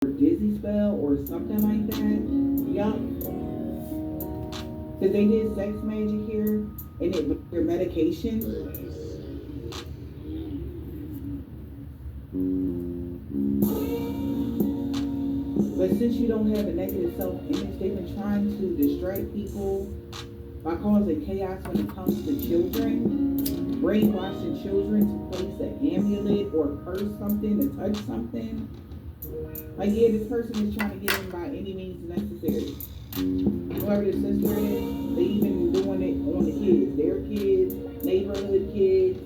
dizzy spell or something like that. Yup. Because they did sex magic here and it was your medication. But since you don't have a negative self image, they've been trying to distract people by causing chaos when it comes to children, brainwashing children to place an amulet or curse something, to touch something. Like, yeah, this person is trying to get in by any means necessary. Whoever the sister is, they even doing it on the kids, their kids, neighborhood kids,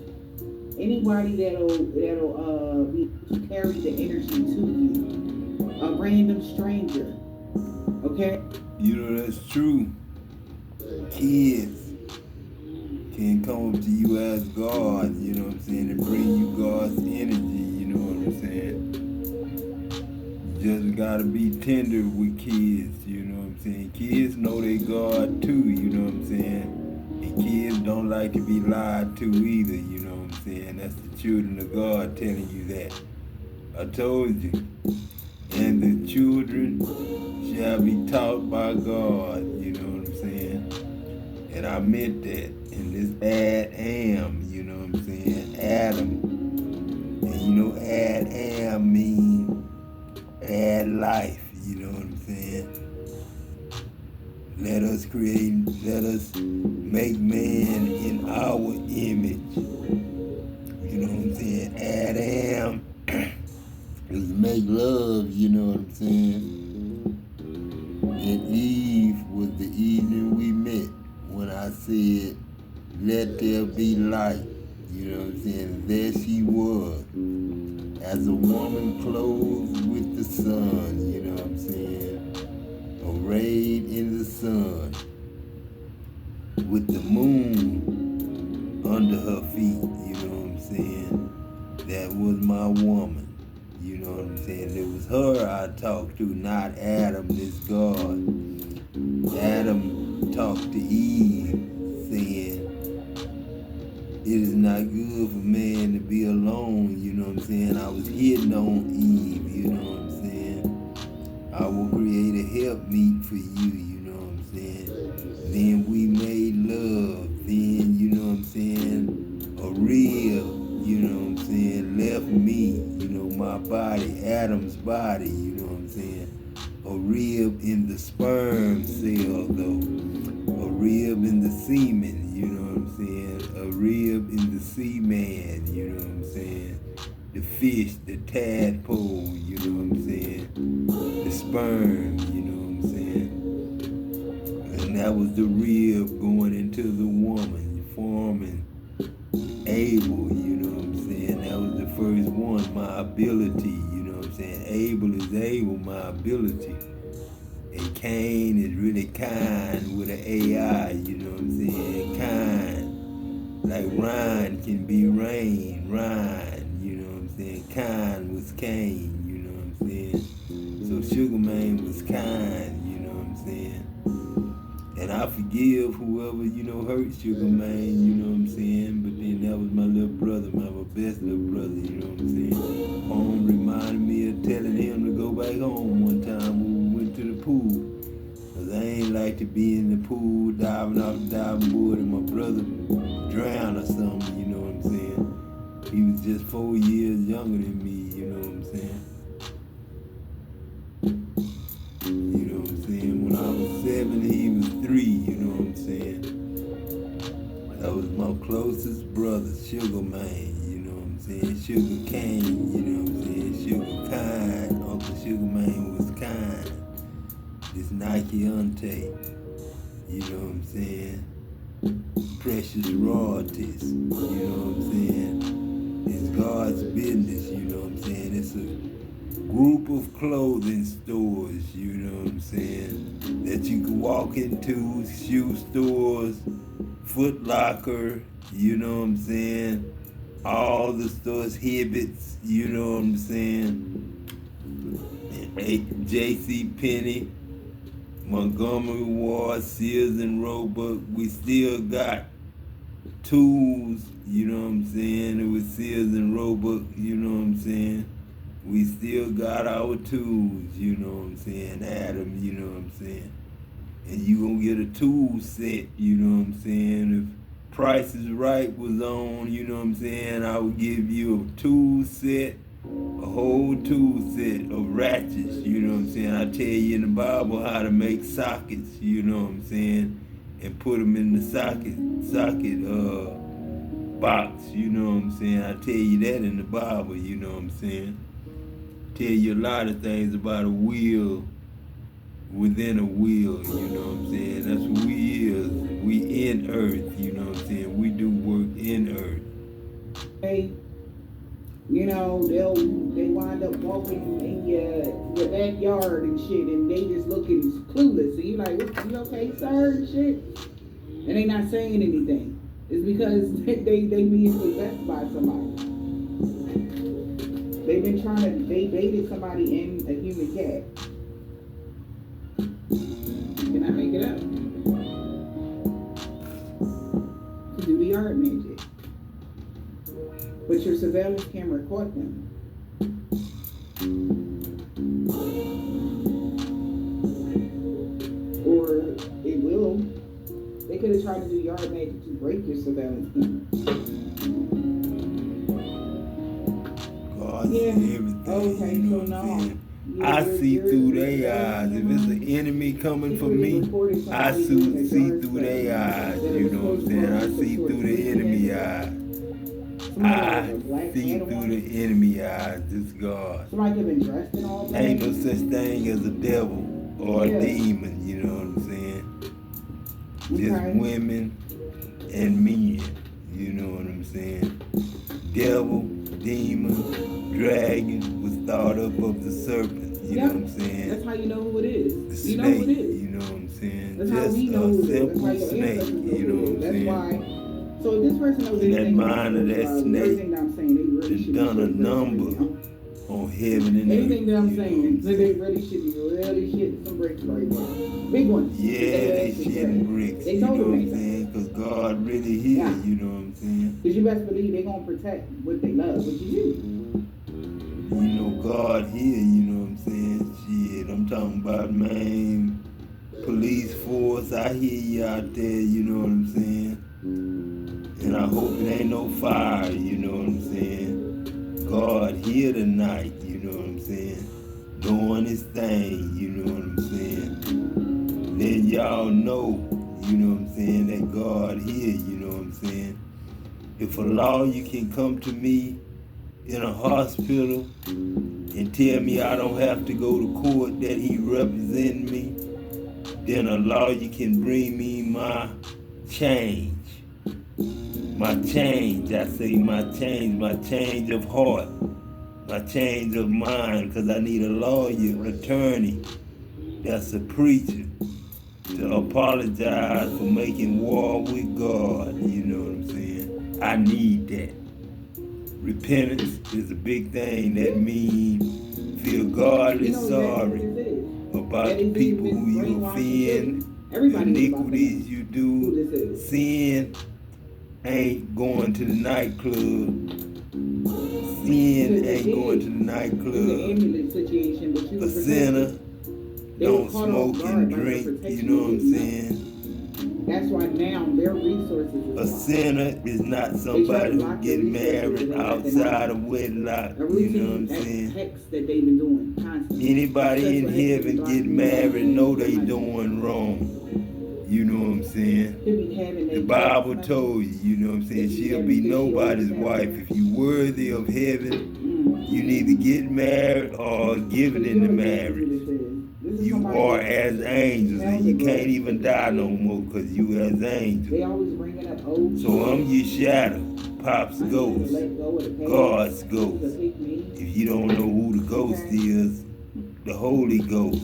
anybody that'll be to carry the energy to you, a random stranger. Okay. You know, that's true. Kids can come up to you as God, you know what I'm saying, and bring you God's energy, you know what I'm saying. You just gotta be tender with kids, you know what I'm saying. Kids know they God too, you know what I'm saying. And kids don't like to be lied to either, you know what I'm saying. That's the children of God telling you that. I told you. And the children shall be taught by God, you know what I'm saying? And I meant that. And this Adam, you know what I'm saying? Adam. And you know Adam means add life, you know what I'm saying? Let us make man in our image. You know what I'm saying? Adam is make love, you know what I'm saying? And Eve was the evening we met when I said, let there be light. You know what I'm saying? There she was, as a woman clothed with the sun, you know what I'm saying? Arrayed in the sun, with the moon under her feet, you know what I'm saying? That was my woman. You know what I'm saying? It was her I talked to, not Adam, this God. Adam talked to Eve, saying, it is not good for man to be alone, you know what I'm saying? I was hitting on Eve, you know what I'm saying? I will create a helpmeet for you, you know what I'm saying? Then we made love, then, you know what I'm saying? A rib, you know what I'm saying, left me, you know, my body, Adam's body, you know what I'm saying? A rib in the sperm cell, though. A rib in the semen, you know what I'm saying? A rib in the seaman, you know what I'm saying? The fish, the tadpole, you know what I'm saying? The sperm, you know what I'm saying? And that was the rib going into the woman, forming Abel, you know what I'm saying? That was the first one, my ability, you know what I'm saying? Abel is able, my ability. And Cain is really kind with an AI, you know what I'm saying? Kind. Like Ryan can be rain, Ryan, you know what I'm saying? Kind was Cain, you know what I'm saying? So Sugar Man was kind, you know what I'm saying? And I forgive whoever, you know, hurt Sugar Man, you know what I'm saying? But then that was my little brother, my best little brother, you know what I'm saying? Home reminded me of telling him to go back home one time when we went to the pool. Cause I ain't like to be in the pool, diving off the diving board, and my brother drowned or something, you know what I'm saying? He was just 4 years younger than me, you know what I'm saying? You know what I'm saying? When I was 7, he was 3, you know what I'm saying? That was my closest brother, Sugar Man, you know what I'm saying? Sugar Cane, you know what I'm saying? Sugar Kind, Uncle Sugar Man was kind. This Nike Ante, you know what I'm saying? Precious royalties, you know what I'm saying? It's God's business, you know what I'm saying? It's a group of clothing stores, you know what I'm saying, that you can walk into, shoe stores, Foot Locker, you know what I'm saying, all the stores, Hibbett's, you know what I'm saying, J.C. Penney, Montgomery Ward, Sears and Roebuck. We still got tools, you know what I'm saying, it was Sears and Roebuck, you know what I'm saying. We still got our tools, you know what I'm saying, Adam, you know what I'm saying? And you gonna get a tool set, you know what I'm saying? If Price is Right was on, you know what I'm saying, I would give you a tool set, a whole tool set of ratchets, you know what I'm saying? I tell you in the Bible how to make sockets, you know what I'm saying? And put them in the socket box, you know what I'm saying? I tell you that in the Bible, you know what I'm saying? Tell you a lot of things about a wheel within a wheel, you know what I'm saying? That's what we is. We in earth, you know what I'm saying? We do work in earth. Hey, you know, they wind up walking in your backyard and shit, and they just looking clueless. And you like, you okay, sir, and shit? And they not saying anything. It's because they being possessed by somebody. They baited somebody in a human cat. Can I make it up? To do the yard magic. But your surveillance camera caught them. Or it will. They could have tried to do yard magic to break your surveillance camera. God see everything. Okay, you know so what I'm saying? no. I see through their eyes. If it's an enemy coming for me, I see through their eyes. You know what I'm saying? I see through the enemy eyes. I see through the enemy eyes. This God. Somebody could have been dressed in all that. Ain't no such thing as a devil or a demon. You know what I'm saying? Just women and men. You know what I'm saying? Devil, demon, dragon was thought up of the serpent. You know what I'm saying? That's how you know who it is. The snake, you know who it is. You know what I'm saying? That's just how we know who it is. That's how your snake, ancestors know you know who what it I'm is. That's saying? why. So if this person knows And that anything, mind of that snake everything that I'm saying, they really should done a be number on heaven and anything that I'm you know saying, what I'm they really should be really shitting some bricks right now. Big ones. Yeah, they shitting bricks. They You know told what I'm them saying? Because God really here. Yeah. You know what I'm saying? Because you best believe they're going to protect what they love, which is you. You know God here. You know what I'm saying? Shit, I'm talking about, man, police force. I hear you out there. You know what I'm saying? And I hope it ain't no fire. You know what I'm saying? God here tonight. You know what I'm saying? Doing his thing. You know what I'm saying? Letting y'all know. You know what I'm saying? That God here. You know what I'm saying? If a lawyer can come to me in a hospital and tell me I don't have to go to court, that he represent me, then a lawyer can bring me my change. My change, I say my change of heart, my change of mind, because I need a lawyer, attorney, that's a preacher, to apologize for making war with God. You know what I'm saying? I need that. Repentance is a big thing. That means feel God is sorry about the people who you offend, the iniquities you do. Sin ain't going to the nightclub. Sin ain't going to the nightclub. A sinner don't smoke and drink. You know what I'm saying? That's why now their resources. A sinner is not somebody who get married outside of wedlock. You know what I'm saying? That they've been doing constantly. Anybody in heaven get married know they doing wrong. You know what I'm saying? The Bible told you, you know what I'm saying? She'll be nobody's wife. If you worthy of heaven, you need to get married or given into marriage. You are as angels, and you can't even die no more because you as angels. So I'm your shadow, Pop's ghost, God's ghost. If you don't know who the ghost is, the Holy Ghost.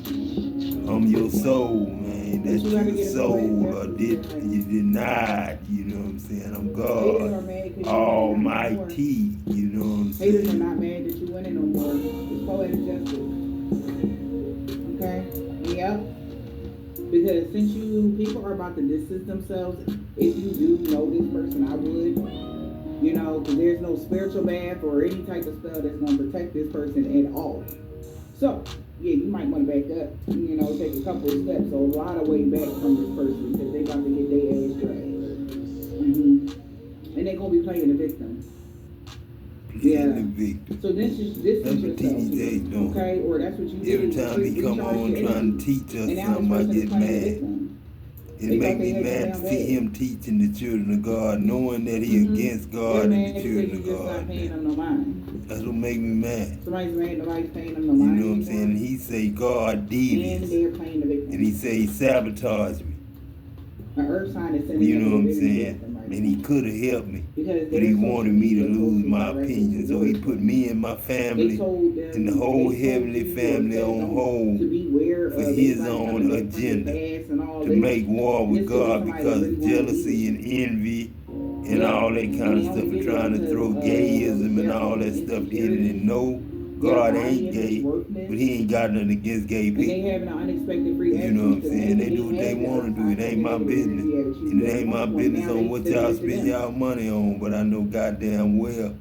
I'm your soul, man. That's your soul, or you denied. You know what I'm saying? I'm God, Almighty. You know what I'm saying? Haters are not mad that you winning no more. It's poetic justice. Okay? Yep. Because since people are about to distance themselves, if you do know this person, I would You know, because there's no spiritual bath or any type of spell that's going to protect this person at all. So, yeah, you might want to back up, you know, take a couple of steps, or a lot of way back from this person, because they about to get their ass dragged. And they're going to be playing the victim. Yeah. The victim. So this is yourself, okay? Or that's what you do. Every time he come on trying to teach us something, I get mad. It make me mad to see him teaching the children of God, knowing that he against God and the children of God. Not paying them no mind. That's what make me mad. Somebody's mad, nobody's paying them no mind. You know what I'm saying? And he say God devious. And they're playing the victim. And he say he sabotaged me. An earth sign is sending. You know what I'm saying? And he could have helped me, but he wanted me to lose my opinion. So he put me and my family and the whole heavenly family on hold for his own agenda to make war with God because of jealousy and envy and all that kind of stuff, and trying to throw gayism and all that stuff in it. And no, God ain't gay, but he ain't got nothing against gay people. You know what I'm saying? They do what they want to do. It ain't my business. And it ain't my business on what y'all spend y'all money on. But I know goddamn well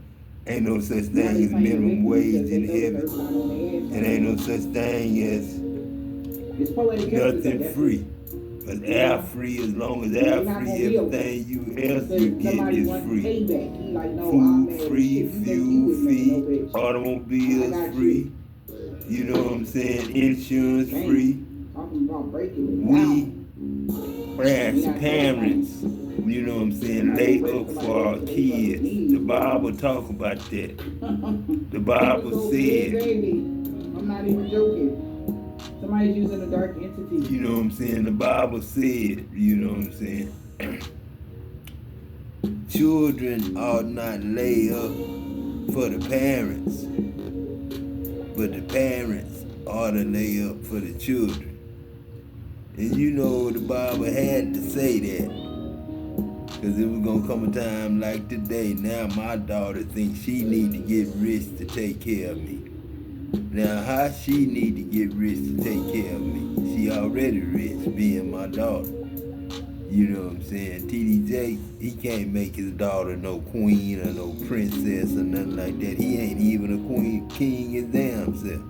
ain't no such thing as minimum wage in heaven. And ain't no such thing as nothing free. Because air free, as long as air free, everything else you get is free. Food free, fuel free, automobiles free. You know what I'm saying? Insurance free. We, as parents, you know what I'm saying, lay up for our kids. The Bible talk about that. The Bible said. I'm not even joking. Somebody's using a dark entity. You know what I'm saying? The Bible said, you know what I'm saying? Children ought not lay up for the parents, but the parents ought to lay up for the children. And you know the Bible had to say that, because it was going to come a time like today. Now my daughter thinks she need to get rich to take care of me. Now how she need to get rich to take care of me? She already rich, being my daughter. You know what I'm saying? TDJ, he can't make his daughter no queen or no princess or nothing like that. He ain't even a king his damn self.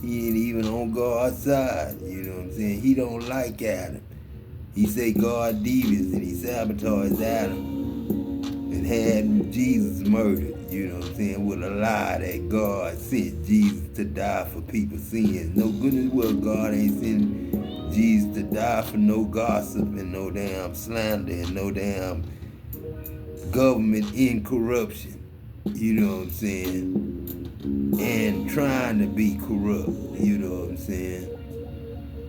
He ain't even on God's side. You know what I'm saying? He don't like Adam. He say God devious, and he sabotaged Adam and had Jesus murdered. You know what I'm saying? With a lie that God sent Jesus to die for people's sins. No goodness well, God ain't sent Jesus to die for no gossip and no damn slander and no damn government incorruption. You know what I'm saying? And trying to be corrupt. You know what I'm saying?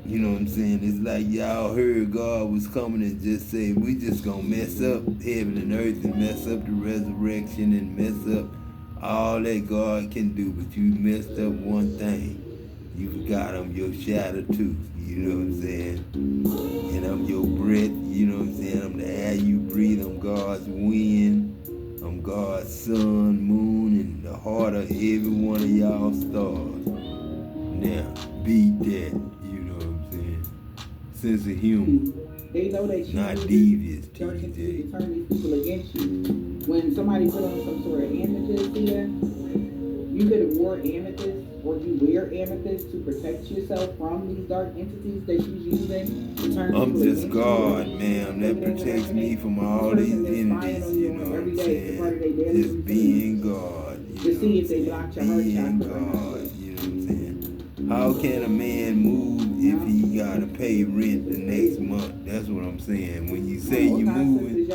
You know what I'm saying? It's like y'all heard God was coming and just said, we just gonna mess up heaven and earth and mess up the resurrection and mess up all that God can do. But you messed up one thing. You forgot I'm your shadow too. You know what I'm saying? And I'm your breath. You know what I'm saying? I'm the air you breathe. I'm God's wind. I'm God's sun, moon, and the heart of every one of y'all stars. Now, beat that. Sense of humor. They know that you not devious, turn these people against you. When somebody put on some sort of amethyst here, you could have wore amethyst, or you wear amethyst to protect yourself from these dark entities that she's using to turn I'm people just God, ma'am. That protects me from all these enemies, you know what I'm saying? Just being God. To see if they block your heart chakra. God, you know what I'm saying? How can a man move if he gotta pay rent the next month? That's what I'm saying. When you say you moving,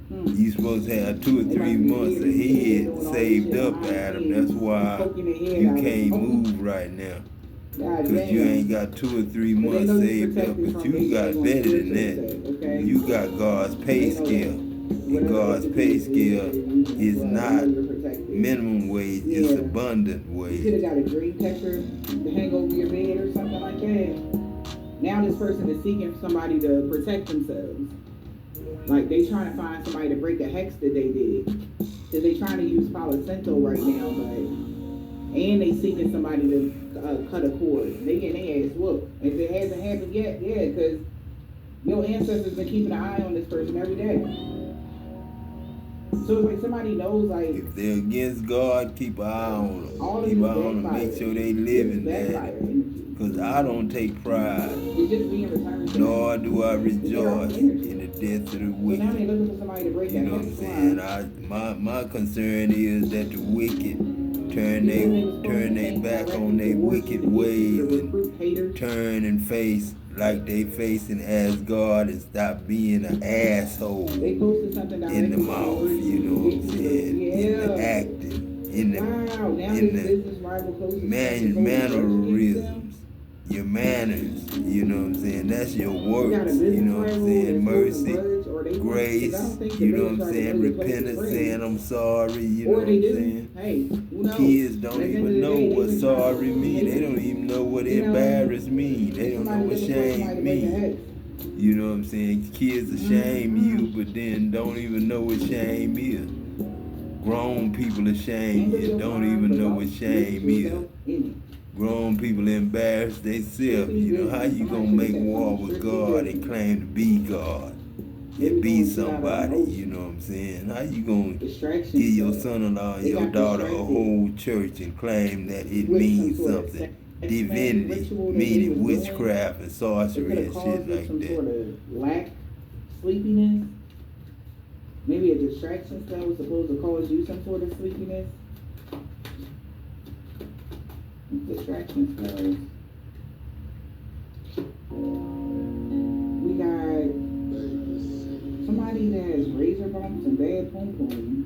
you supposed to have 2 or 3 months ahead saved up, Adam. That's why you can't move right now. Because you ain't got 2 or 3 months saved up. But you got better than that. You got God's pay scale. And God's pay scale is not minimum wage, it's abundant wage. You could have got a green catcher to hang over your bed or something like that. Now this person is seeking somebody to protect themselves. Like they trying to find somebody to break a hex that they did. Because they trying to use Palo Santo right now, and they seeking somebody to cut a cord. They getting their ass whooped. If it hasn't happened yet, yeah, because your ancestors been keeping an eye on this person every day. So it's like somebody knows, like, if they're against God, keep an eye on them. all of Keep an this eye on them. backfire. Make sure they living This that. backfire energy. Because I don't take pride, It's just being returned to nor do I their own rejoice energy. in the death of the So now wicked. they're looking for somebody to break You that know what I'm next saying? line. My concern is that the wicked turn their back on their wicked ways and turn and face like they facing as God and stop being an asshole They posted something in the mouth, you know what I'm saying? In the acting, in the mannerisms, your manners, you know what I'm saying? That's your works, you know what I'm saying? Mercy, grace, you know what I'm saying? Repentance, saying I'm sorry, you know what I'm saying? Hey, Kids don't even know what sorry mean. They don't even know what embarrass mean. They don't know what shame mean. You know what I'm saying? Kids will shame you, but then don't even know what shame is. Grown people shame you, don't even know what shame is. Grown people embarrass themselves. You know, how you gonna make war with God and claim to be God and be somebody, you know what I'm saying? How you gonna give your son-in-law and your daughter a whole church and claim that it means something? Divinity, meaning witchcraft and sorcery and shit like some that. sort of lack, sleepiness. Maybe a distraction spell was supposed to cause you some sort of sleepiness. Distraction spells. We got somebody that has razor bumps and bad pom pom.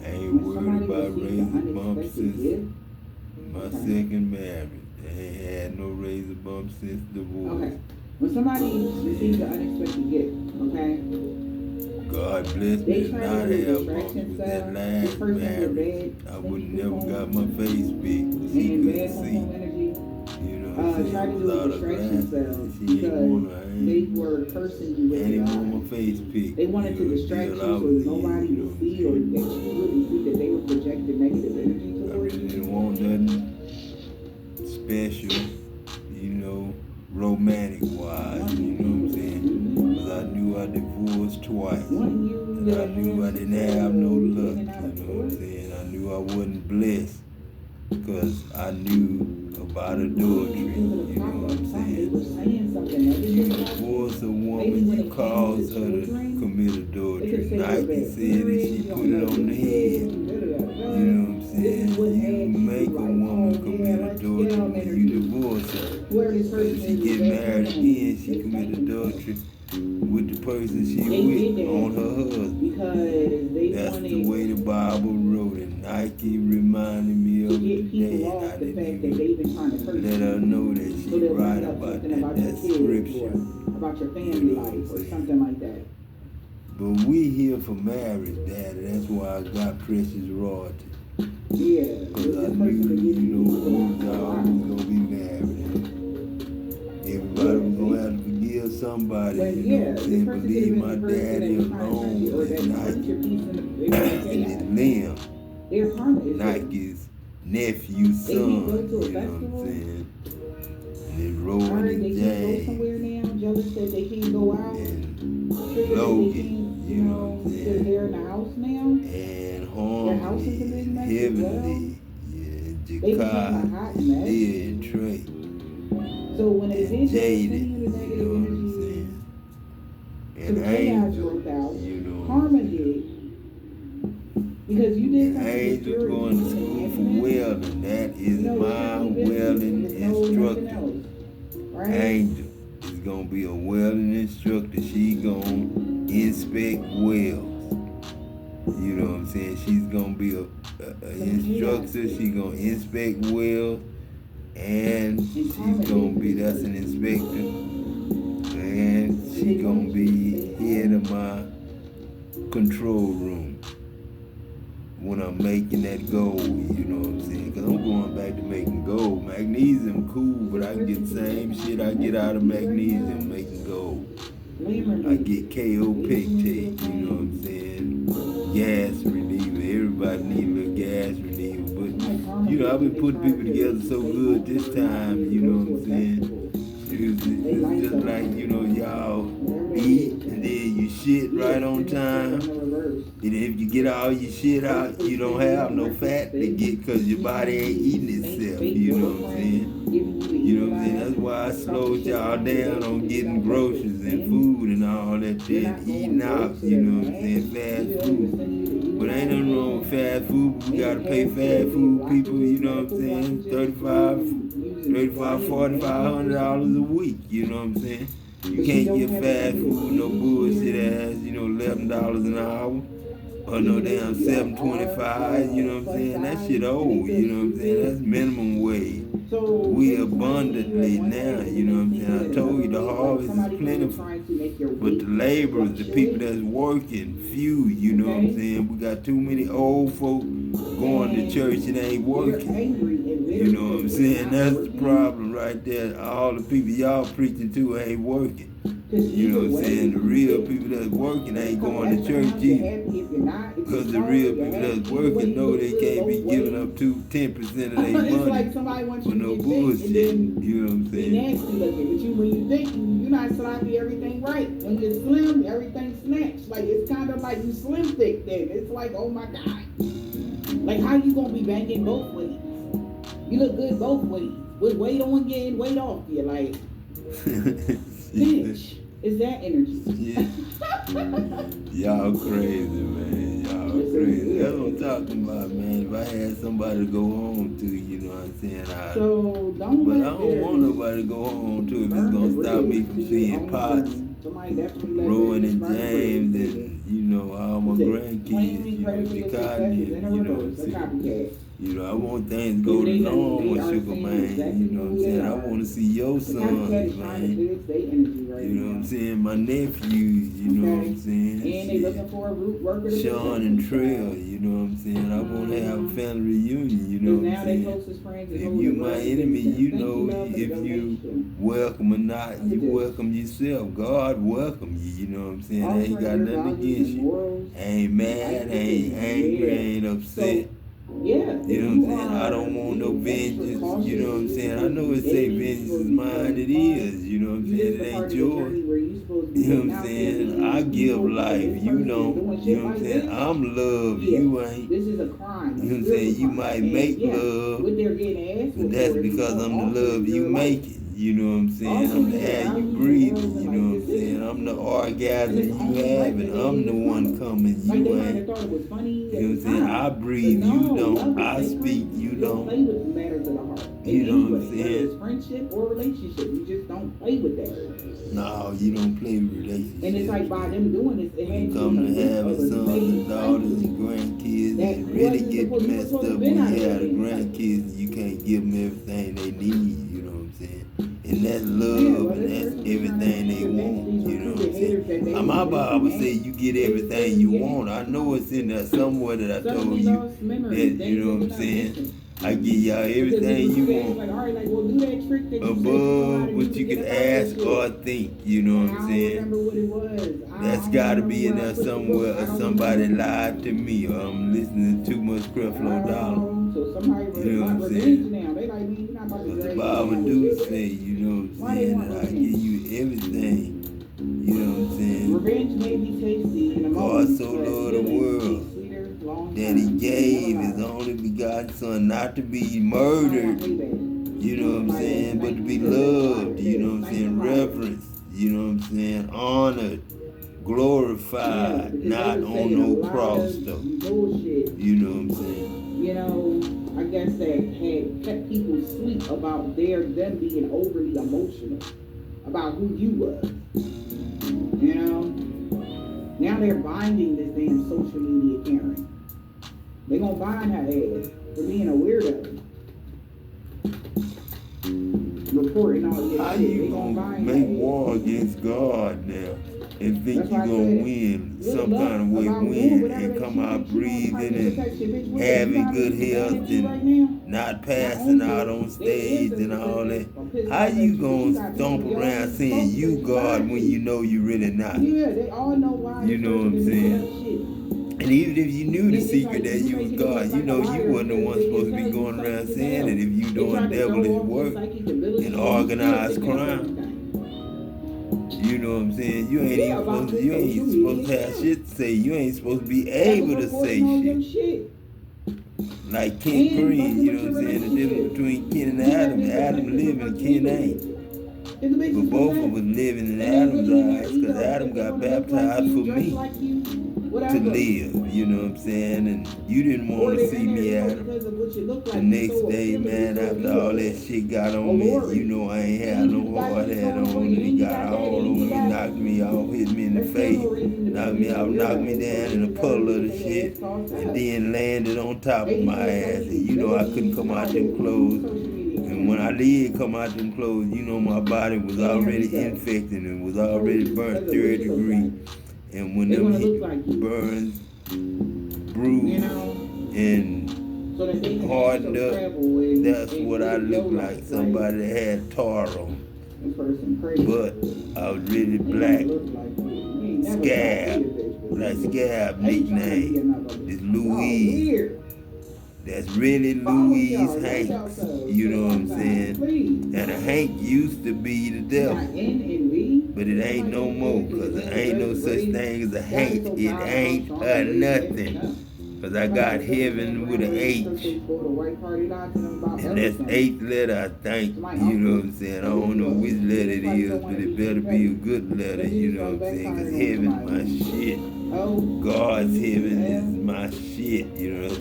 I ain't worried about razor bumps since my second marriage. I ain't had no razor bumps since divorce. Okay. When somebody receives an unexpected gift, okay? God bless me to not have bumps with that last marriage. I would never got my face big. She couldn't see. You know, Try to do a distraction spell because they were cursing you with and want my face picked. They wanted to distract you so nobody would see or that you wouldn't see that they were projecting negative energy towards you. I didn't want nothing special, you know, romantic wise, you know what I'm saying? Because I knew I divorced twice. And I knew I didn't have no luck, you know what I'm saying? I knew I wasn't blessed because I knew about adultery, you know what I'm saying? You divorce a woman, you cause her to commit adultery. Nike said that she put it on the head. You know what I'm saying? You make a woman commit adultery when you divorce her. But if she get married again, she commit adultery with the person she with on her husband. That's the way the Bible wrote it. Nike reminded me of it today, and I didn't even let her know that she right about that. That's scripture. About your family life or something like that. But we here for marriage, Daddy. That's why I got precious royalty. Yeah. Because I knew, you know, we was gonna be married. Everybody was gonna have to forgive somebody, you know what I'm saying? But leave my daddy alone at night. And then Liam, Nike's nephew, son, you know what I'm saying? And then rolling the jazz. Jealous that they can't go out. And Logan, you know what I'm saying? They're in the house now. And Harmony, Heavenly, yeah, Jakar, Leah, and Trey. So when they did Jaden, you know what I'm saying? And Angel, you know. Karma did. Because you did something. Angel going to school for welding. That is my welding instructor. Right? Angel is going to be a welding instructor. She going to inspect welds. You know what I'm saying? She's going to be an instructor. She's going to inspect welds. And she's going to be, that's an inspector. And she's going to be head of my control room when I'm making that gold, you know what I'm saying? Because I'm going back to making gold. Magnesium cool, but I can get the same shit I get out of magnesium making gold. I get KO pectate, you know what I'm saying? Gas reliever. Everybody need a little gas reliever. But, you know, I've been putting people together so good this time, you know what I'm saying? It's just like, y'all eat and then you shit right on time. And if you get all your shit out, you don't have no fat to get because your body ain't eating itself. You know what I'm saying? You know what I'm saying? That's why I slowed y'all down on getting groceries and food and all that shit, eating out, you know what I'm saying? Fast food. But ain't nothing wrong with fast food, but we gotta pay fast food people, you know what I'm saying? $35, $4,500 a week, you know what I'm saying? You can't get fast food, no bullshit ass, $11 an hour. Or no damn $7.25, you know what I'm saying? That shit old, you know what I'm saying? That's minimum wage. We abundantly now, you know what I'm saying? I told you the harvest is plentiful. But the laborers, the people that's working, few, you know what I'm saying? We got too many old folk going to church and ain't working. You know what I'm saying? That's the problem right there. All the people y'all preaching to ain't working. You know what I'm saying? The real people that's working ain't going to church either. Because the real people that's working know they can't be giving up 10% of their money for no bullshit. You know what I'm saying? When you think you're not sloppy, everything right. When you're slim, everything snatched. Like, it's kind of like you slim thick then. It's like, oh my God. Like, how you gonna be banging both ways? You look good both ways. With weight on you and weight off you. Like, bitch. Is that energy? Yeah. Y'all crazy, man. Y'all crazy. That's what I'm talking about, man. If I had somebody to go home to, you know what I'm saying? But I don't want nobody to go home to if it's going to stop me from seeing Potts, Rowan and James, and, all my grandkids, Chicago, you know what I'm saying? I want things to go to normal, Sugar Man. You know what I'm saying? I want to see your sons, man. You know what I'm saying? My nephews, you know what I'm saying? And they looking for a root worker. Sean and Trail, you know what I'm saying? I want to have a family reunion, you know what I'm saying? If you my enemy, if you welcome or not, you welcome yourself. God welcome you, you know what I'm saying? I ain't got nothing against you. I ain't mad, I ain't angry, I ain't upset. Yeah. You know what I'm saying? I don't want no vengeance. You know what I'm saying? I know it say vengeance is mine. It is. You know what I'm saying? It ain't yours. You know what I'm saying? I give life. You don't. You know what I'm saying? I'm love. You ain't. This is a crime. You know what I'm saying? You might make love, but that's because I'm the love you making. You know what I'm saying? I'm the air you breathing. You know what I'm saying? I'm the orgasm you having. I'm the one coming. You ain't. You know what I'm saying? I breathe. You don't. I speak. You don't. You know what I'm saying? Friendship or relationship, you just don't play with that. No, you don't play with relationships. And it's like by them doing this, it you come to having sons and daughters and grandkids, it really get messed up when you have the grandkids and you can't give them everything they need. You know what I'm saying? And that's love, and that's everything they want. You know what I'm saying? My Bible say you get everything you want. I know it's in there somewhere that I told you that, you know what I'm saying? I give y'all everything you want above what you can ask or think, you know what I'm saying? That's gotta be in there somewhere, or somebody lied to me, or I'm listening to too much Creflo Dollar. You know what I'm saying? But the Bible do say, you know what I'm saying, that I give you everything, you know what I'm saying? God so loved the world that he gave his only begotten son, not to be murdered, you know what I'm saying, but to be loved, you know what I'm saying, reverenced, you know what I'm saying, honored, glorified, not on no cross though, you know what I'm saying. I guess that had kept people sleep about them being overly emotional about who you were, Now they're binding this damn social media Karen. They gonna bind her ass for being a weirdo. Reporting all this How shit. you gonna make war against God now and think you gonna win some kind of way, win and come out breathing and having good health and not passing out on stage and all that? How you gonna stomp around saying you God when you know you really not? Yeah, they all know why. You know what I'm saying? And even if you knew the It's secret like that you you was making it God, look you like know a you liar wasn't the one because supposed to they be tell you going around psychic saying as that if you hell. They doing tried to throw devilish off your work psychic ability and and you still organized picking up crime, everything. you know what I'm saying? You ain't Yeah, even about supposed to, this you ain't social supposed to media have shit. shit to say. You ain't supposed to be That was able to say reporting on your shit. shit. Like Ken And Green, fucking you with know your what I'm saying? The relationship. difference between Ken and You have Adam. been Adam protected from living, her Ken too. ain't. If the bitch But is both of possessed, us living in and they Adam's really in there eyes, either because Adam if they got want to look like baptized you, for dress me like you, to whatever. live, you know what I'm saying? And you didn't Or want to they're see in there me, so Adam. because of what you look like. The You next so day, appealing, man, you so after all that beautiful. shit got Oh on me, Lord. you know I ain't And had then no you got hard your hat phone on, for and you, he and you got got that, all and over you me, got. knocked me off, hit me in the There's still face, no reason to knocked be me in out, your knocked me ear. down in a puddle of the shit, and then landed on top of my ass, and you know I couldn't come out them clothes. And when I did come out them clothes, you know my body was already infected and was already burnt 3rd degree. And when them burns, bruised, and hardened up, that's what I look like, somebody that had tar on. But I was really black, scab, like scab nickname is Louise. That's really Louise Hanks, you know what I'm saying? And a Hank used to be the devil, but it ain't no more, cause there ain't no such thing as a Hank. It ain't a nothing, cause I got heaven with an H, and that's 8th letter, I think, you know what I'm saying? I don't know which letter it is, but it better be a good letter, you know what I'm saying? Cause heaven's my shit. God's heaven is my shit, you know, it's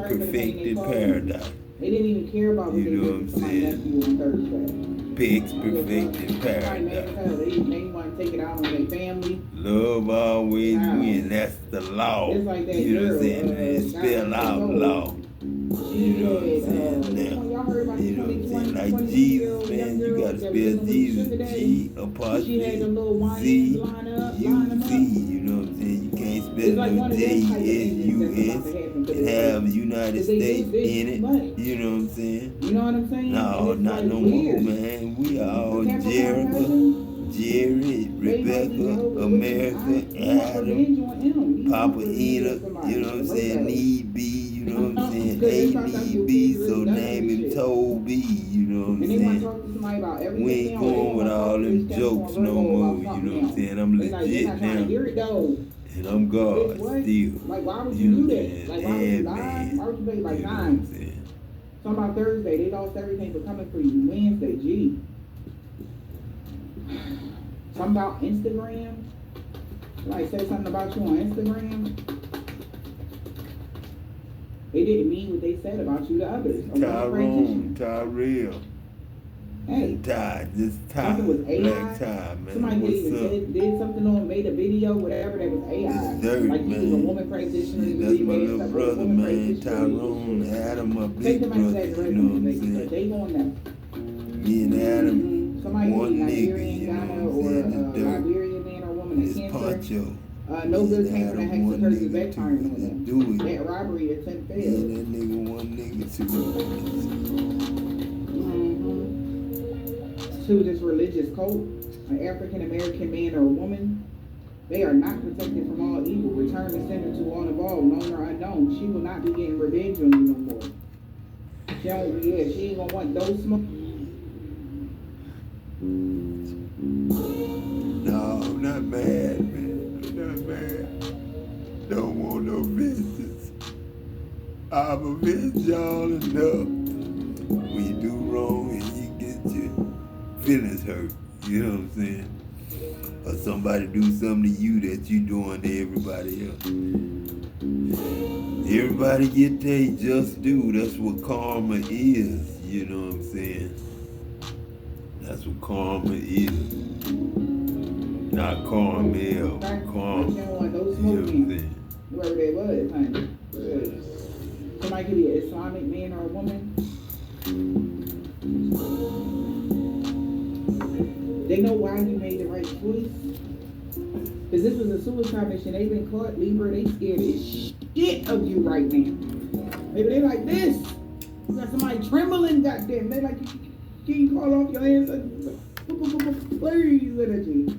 perfected paradise. They didn't even care about what you know they what I'm did for my nephew on Thursday. Pigs perfected paradise. They want to take it out on their family. Love always wins. That's the law. It's like that you know girl, what I'm saying? It's spell out law. You know what I'm saying? Now, you know what I'm saying? Like Jesus, man, you gotta spell Jesus G apostrophe Z U Z. You know what I'm saying? You can't spell no J S U S and have United States in it. You know what I'm saying? You know what I'm saying? No, not no more, man. We are all Jerica, Jerry, Rebecca, America, Adam, Papa Enoch, you know what I'm saying? Need be, you know what I'm saying? A need be, so name him Toby, you know what I'm saying? We ain't going with all them jokes no more, you know what I'm saying? I'm legit now. And I'm God still. Like, why would you do that? Like, why would you lie? Man. Why would you play like You know what 9? I'm saying? Talking about Thursday, they lost everything for coming for you. Wednesday, G. Something about Instagram. Like, said something about you on Instagram. They didn't mean what they said about you to others. Tyrell. Hey, Ty, just Ty. Something was AI. Black Ty, man. Somebody What's up? did something on, made a video, whatever, that was AI. It's dirty, like man. you was a woman practitioner. Yeah, that's my little brother, man. Tyrone, Adam, my big brother. You know what I'm saying? They going now. Me and Adam, Somebody one nigga, Nigerian, you know Ghana, what I'm saying? It's dirt. Liberian man or woman, It's cancer. Poncho. No good Me came and from that Adam, Hanks one Curtis nigga, backfiring on too. them. Do it. That robbery attempt Me failed. and that nigga, one nigga, too. To this religious cult, an African American man or woman, they are not protected from all evil. Return the sender to all involved, known or unknown. She will not be getting revenge on you no more. She ain't gonna want those smoke. No, I'm not mad, man. I'm not mad. Don't want no vengeance. I've avenged y'all enough. When you do wrong and you get your feelings hurt, you know what I'm saying? Or somebody do something to you that you doing to everybody else. Everybody get their just due. That's what karma is, you know what I'm saying? That's what karma is. Not Carmel, karma. You know what I'm saying? Whoever they was, honey. Somebody could be an Islamic man or a woman. They know why you made the right choice. Because this was a suicide mission. They've been caught, Libra. They scared as shit of you right now. Maybe they like this. You got somebody trembling, goddamn. They like, can you call off your hands? Please, energy.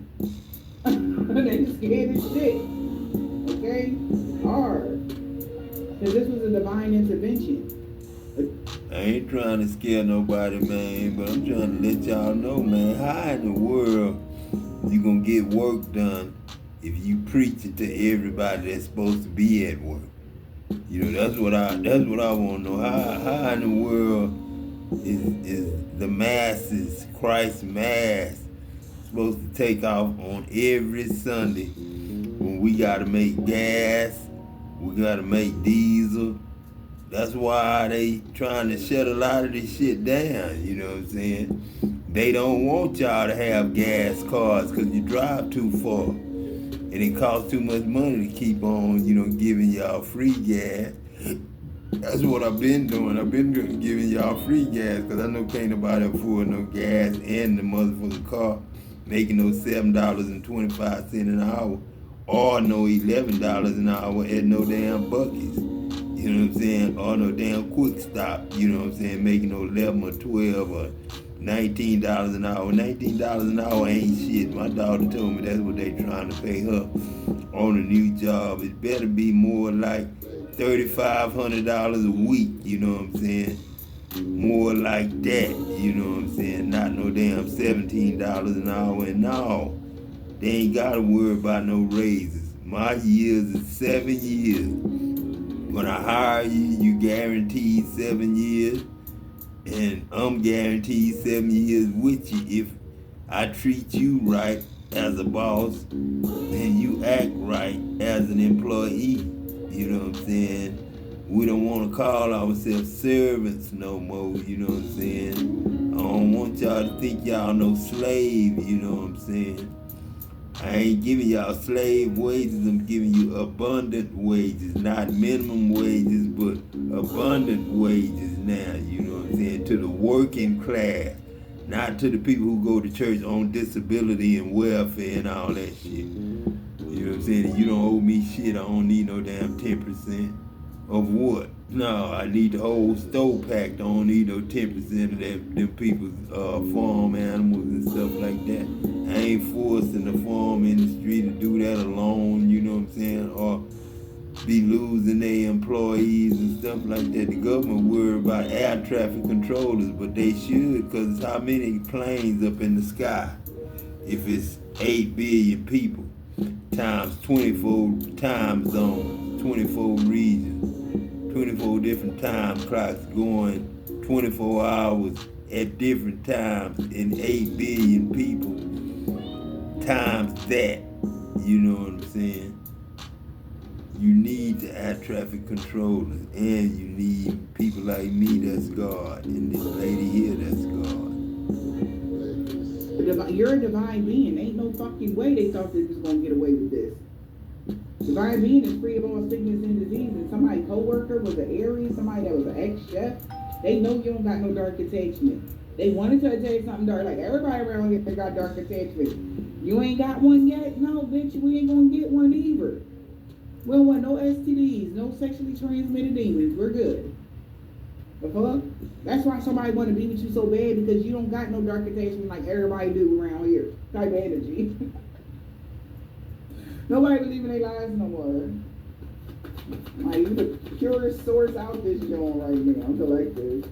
They scared as shit. Okay? okay? Hard. Because this was a divine intervention. I ain't trying to scare nobody, man, but I'm trying to let y'all know, man, how in the world you gonna get work done if you preach it to everybody that's supposed to be at work? You know, that's what I want to know. How in the world is the masses, Christ's mass, supposed to take off on every Sunday when we gotta make gas, we gotta make diesel? That's why they trying to shut a lot of this shit down, you know what I'm saying? They don't want y'all to have gas cars because you drive too far. And it costs too much money to keep on, giving y'all free gas. That's what I've been doing. I've been giving y'all free gas because I know can't nobody afford no gas and the motherfucking car making those $7.25 an hour or no $11 an hour at no damn Buc-ee's. You know what I'm saying? Or no damn Quick Stop, you know what I'm saying? Making no 11 or 12 or $19 an hour. $19 an hour ain't shit. My daughter told me that's what they trying to pay her on a new job. It better be more like $3,500 a week, you know what I'm saying? More like that, you know what I'm saying? Not no damn $17 an hour. And no, they ain't got to worry about no raises. My years is 7 years. When I hire you, you guaranteed 7 years, and I'm guaranteed 7 years with you if I treat you right as a boss and you act right as an employee. You know what I'm saying? We don't want to call ourselves servants no more, you know what I'm saying? I don't want y'all to think y'all no slave, you know what I'm saying? I ain't giving y'all slave wages, I'm giving you abundant wages, not minimum wages, but abundant wages now, you know what I'm saying, to the working class, not to the people who go to church on disability and welfare and all that shit. You know what I'm saying? You don't owe me shit, I don't need no damn 10%. Of what? No, I need the whole stove packed. I don't need no 10% of them people's farm animals and stuff like that. I ain't forcing the farm industry to do that alone, you know what I'm saying? Or be losing their employees and stuff like that. The government worry about air traffic controllers, but they should, because how many planes up in the sky? If it's 8 billion people times 24 time zones, 24 regions, 24 different time clocks going 24 hours at different times in 8 billion people times that, you know what I'm saying? You need the air traffic controllers, and you need people like me that's God, and this lady here that's God. You're a divine being. Ain't no fucking way they thought they was gonna get away with this. Divine being is free of all sickness and disease. And somebody's co-worker was an Aries, somebody that was an ex-chef, they know you don't got no dark attachment. They wanted to tell you something dark, like everybody around here they got dark attachment. You ain't got one yet? No, bitch, we ain't gonna get one either. We don't want no STDs, no sexually transmitted demons. We're good. The fuck? That's why somebody want to be with you so bad, because you don't got no dark attachment like everybody do around here. Type of energy. Nobody believe in their lives no more. Like, you the purest source out this joint right now. I'm like this.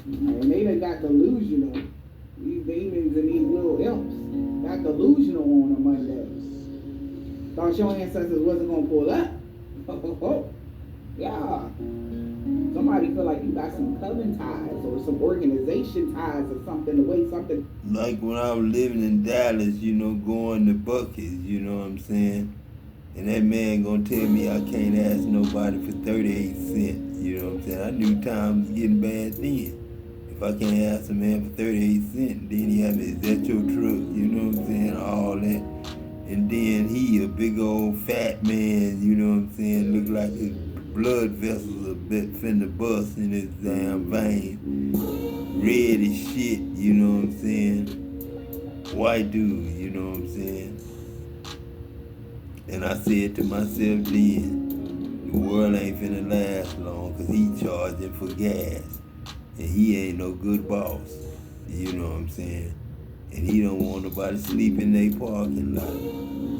And they done got delusional. These demons and these little imps got delusional on a Monday. Thought your ancestors wasn't gonna pull up. Yeah. Somebody feel like you got some coven ties or some organization ties or something, the way something. Like when I was living in Dallas, going to Buc-ee's, you know what I'm saying? And that man gonna tell me I can't ask nobody for 38 cents, you know what I'm saying? I knew times was getting bad then. If I can't ask a man for 38 cents, then he have me, is that your truck? You know what I'm saying? All that. And then he a big old fat man, you know what I'm saying? Look like his blood vessels a bit finna bust in his damn vein. Red as shit, you know what I'm saying? White dude, you know what I'm saying? And I said to myself then, the world ain't finna last long, cause he charging for gas. And he ain't no good boss, you know what I'm saying? and he don't want nobody sleep in their parking lot.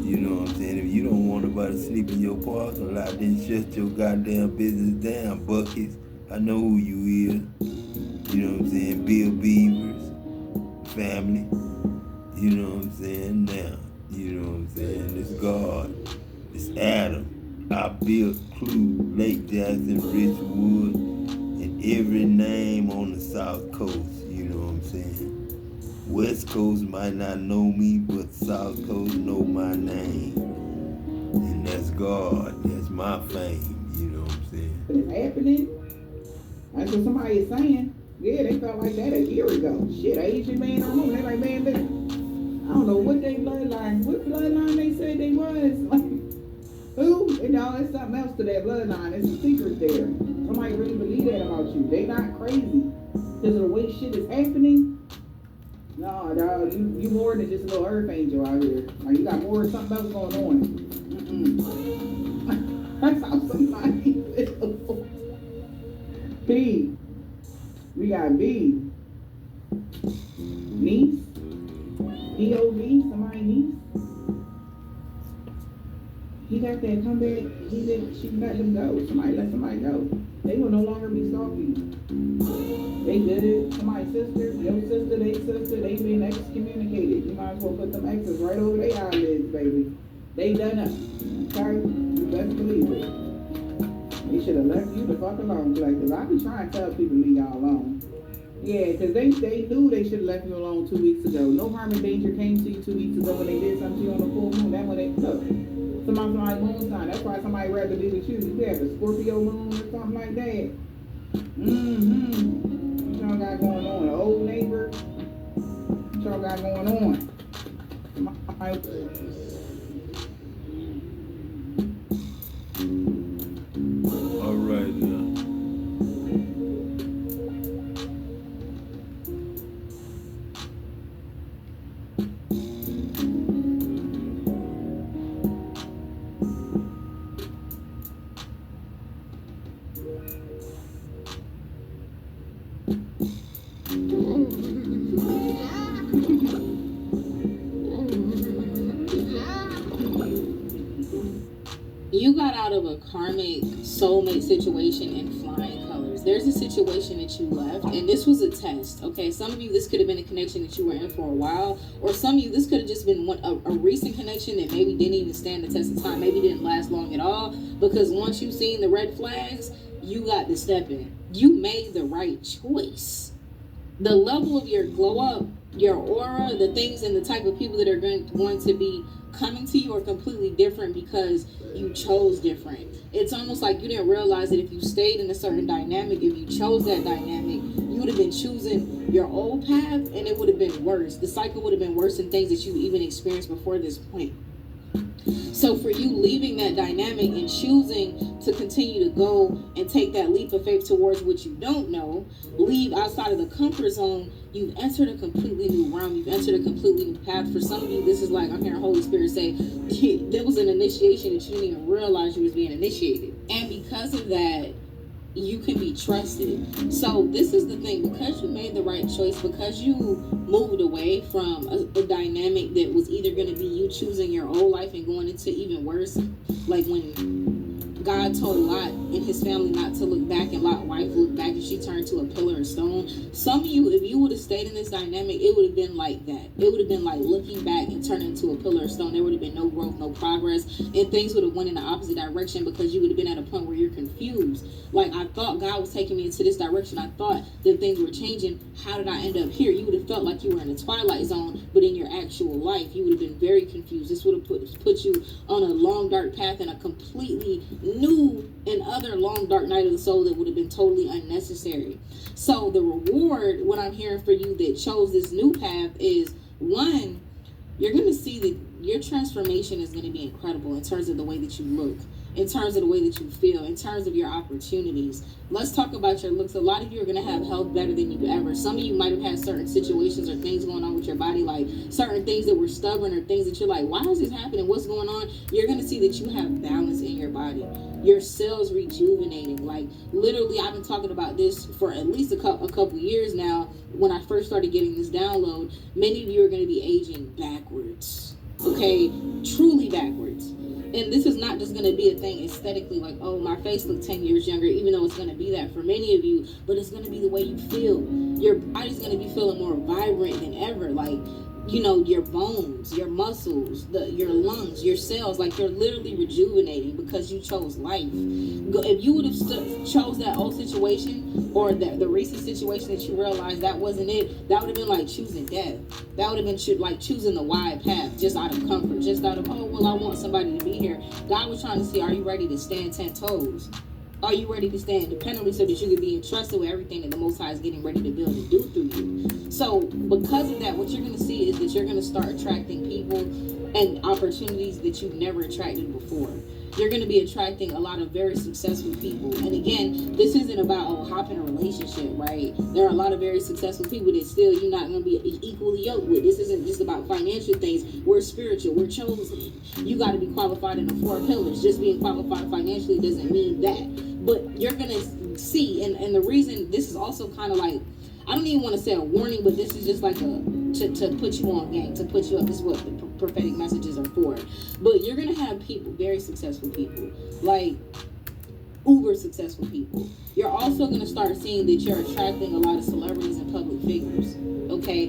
You know what I'm saying? If you don't want nobody sleep in your parking lot, then shut your goddamn business down, Buckets. I know who you is. You know what I'm saying? Bill Beavers, family. You know what I'm saying? Now, you know what I'm saying? It's God. It's Adam. I built Clue, Lake Jackson, Richwood, and every name on the South Coast. You know what I'm saying? West Coast might not know me, but South Coast know my name. And that's God. That's my fame. You know what I'm saying? It's happening. That's what somebody is saying. Yeah, they felt like that a year ago. Shit, Asian man on them. They like, man, listen, I don't know what what bloodline they said they was. Like, who? And all there's something else to that bloodline. There's a secret there. Somebody really believe that about you. They not crazy. Because of the way shit is happening. No, dog, you more than just a little earth angel out here. Like, you got more of something else going on. That's how somebody feels. B. We got B. Niece. POV, somebody niece. He got that comeback. She let him go. Somebody let somebody go. They will no longer be stalking. They did it. Somebody's sister, your sister, they been excommunicated. You might as well put them X's right over their eyelids, baby. They done it. Okay? You best believe it. They should have left you the fuck alone. Because I be trying to tell people leave y'all alone. Yeah, because they knew they should have left you alone 2 weeks ago. No harm and danger came to you 2 weeks ago when they did something to you on the full moon. That's when they took. Somebody moon sign. That's why somebody rather be with you. You have a Scorpio moon or something like that. What y'all got going on? An old neighbor? What y'all got going on? All right, now. You got out of a karmic soulmate situation in flying colors. There's a situation that you left, and this was a test, okay? Some of you, this could have been a connection that you were in for a while, or some of you, this could have just been a recent connection that maybe didn't even stand the test of time, maybe didn't last long at all, because once you've seen the red flags, you got to step in. You made the right choice. The level of your glow up, your aura, the things and the type of people that are going to be coming to you are completely different because you chose different. It's almost like you didn't realize that if you stayed in a certain dynamic, if you chose that dynamic, you would have been choosing your old path and it would have been worse. The cycle would have been worse than things that you even experienced before this point. So for you leaving that dynamic and choosing to continue to go and take that leap of faith towards what you don't know, leave outside of the comfort zone, you've entered a completely new realm. You've entered a completely new path. For some of you, this is like, I'm hearing Holy Spirit say, there was an initiation that you didn't even realize you was being initiated. And because of that, you can be trusted. So this is the thing, because you made the right choice, because you moved away from a dynamic that was either going to be you choosing your old life and going into even worse, like when God told Lot and his family not to look back, and Lot's wife looked back and she turned to a pillar of stone. Some of you, if you would have stayed in this dynamic, it would have been like that. It would have been like looking back and turning into a pillar of stone. There would have been no growth, no progress, and things would have went in the opposite direction because you would have been at a point where you're confused. Like, I thought God was taking me into this direction. I thought that things were changing. How did I end up here? You would have felt like you were in a twilight zone, but in your actual life, you would have been very confused. This would have put you on a long, dark path and a completely new and other long, dark night of the soul that would have been totally unnecessary. So the reward, what I'm hearing for you that chose this new path is, one, you're going to see that your transformation is going to be incredible in terms of the way that you look, in terms of the way that you feel, in terms of your opportunities. Let's talk about your looks. A lot of you are going to have health better than you've ever. Some of you might have had certain situations or things going on with your body, like certain things that were stubborn or things that you're like, why is this happening? What's going on? You're going to see that you have balance in your body. Your cells rejuvenating. Like, Like, literally, I've been talking about this for at least a couple years now. When I first started getting this download, many of you are going to be aging backwards. Okay? Truly backwards. And this is not just going to be a thing aesthetically, like, oh, my face looks 10 years younger, even though it's going to be that for many of you, but it's going to be the way you feel. Your body's going to be feeling more vibrant than ever. Like, you know, your bones, your muscles, your lungs, your cells, like, you're literally rejuvenating because you chose life. If you would have chose that old situation, or the recent situation that you realized that wasn't it, that would have been like choosing death. That would have been like choosing the wide path, just out of comfort, just out of, oh, well, I want somebody to be here. God was trying to see, are you ready to stand 10 toes? Are you ready to stand independently so that you can be entrusted with everything that the Most High is getting ready to build and do through you? So because of that, what you're going to see is that you're going to start attracting people and opportunities that you've never attracted before. You're going to be attracting a lot of very successful people. And again, this isn't about, oh, hop in a relationship, right? There are a lot of very successful people that still you're not going to be equally yoked with. This isn't just about financial things. We're spiritual. We're chosen. You got to be qualified in the 4 pillars. Just being qualified financially doesn't mean that. But you're going to see, and the reason this is also kind of like, I don't even want to say a warning, but this is just like to put you on game, to put you up. This is what the prophetic messages are for. But you're going to have people, very successful people, like uber successful people. You're also going to start seeing that you're attracting a lot of celebrities and public figures, okay?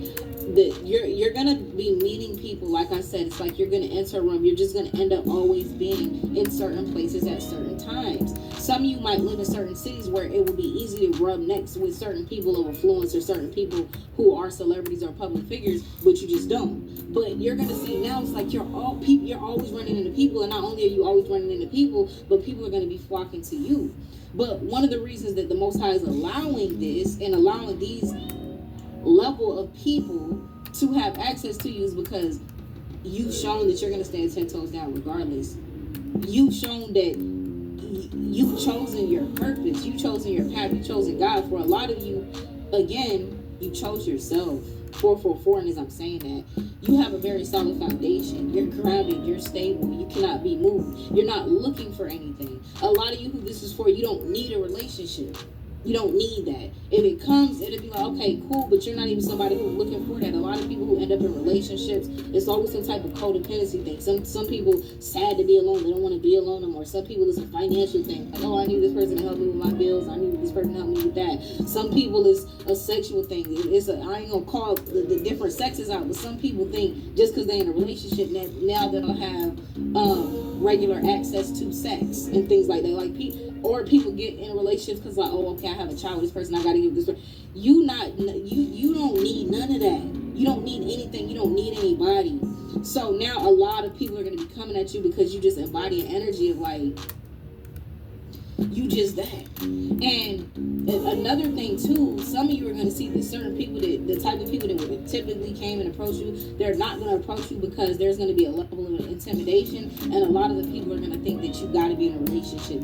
That you're going to be meeting people, like I said, it's like you're going to enter a room. You're just going to end up always being in certain places at certain times. Some of you might live in certain cities where it would be easy to rub next with certain people of influence or certain people who are celebrities or public figures, but you just don't. But you're going to see now it's like you're always running into people, and not only are you always running into people, but people are going to be flocking to you. But one of the reasons that the Most High is allowing this and allowing these level of people to have access to you is because you've shown that you're going to stand 10 toes down regardless. You've shown that you've chosen your purpose, you've chosen your path, you've chosen God. For a lot of you, again, you chose yourself. 444, and as I'm saying that, you have a very solid foundation. You're grounded, you're stable, you cannot be moved. You're not looking for anything. A lot of you who this is for, you don't need a relationship. You don't need that. If it comes, it'll be like, okay, cool, but you're not even somebody who's looking for that. A lot of people who end up in relationships, it's always some type of codependency thing. Some people sad to be alone. They don't want to be alone no more. Some people it's a financial thing. Like, oh, I need this person to help me with my bills. I need this person to help me with that. Some people it's a sexual thing. I ain't gonna call the different sexes out, but some people think just because they're in a relationship now they'll have regular access to sex and things like that. Like people get in relationships because like, oh, okay, I have a child with this person, I gotta give this person. You don't need none of that. You don't need anything. You don't need anybody. So now a lot of people are gonna be coming at you because you just embody an energy of like, you just that. And another thing too, some of you are going to see that certain people, the type of people that would typically came and approach you, they're not going to approach you because there's going to be a level of intimidation, and a lot of the people are going to think that you got to be in a relationship.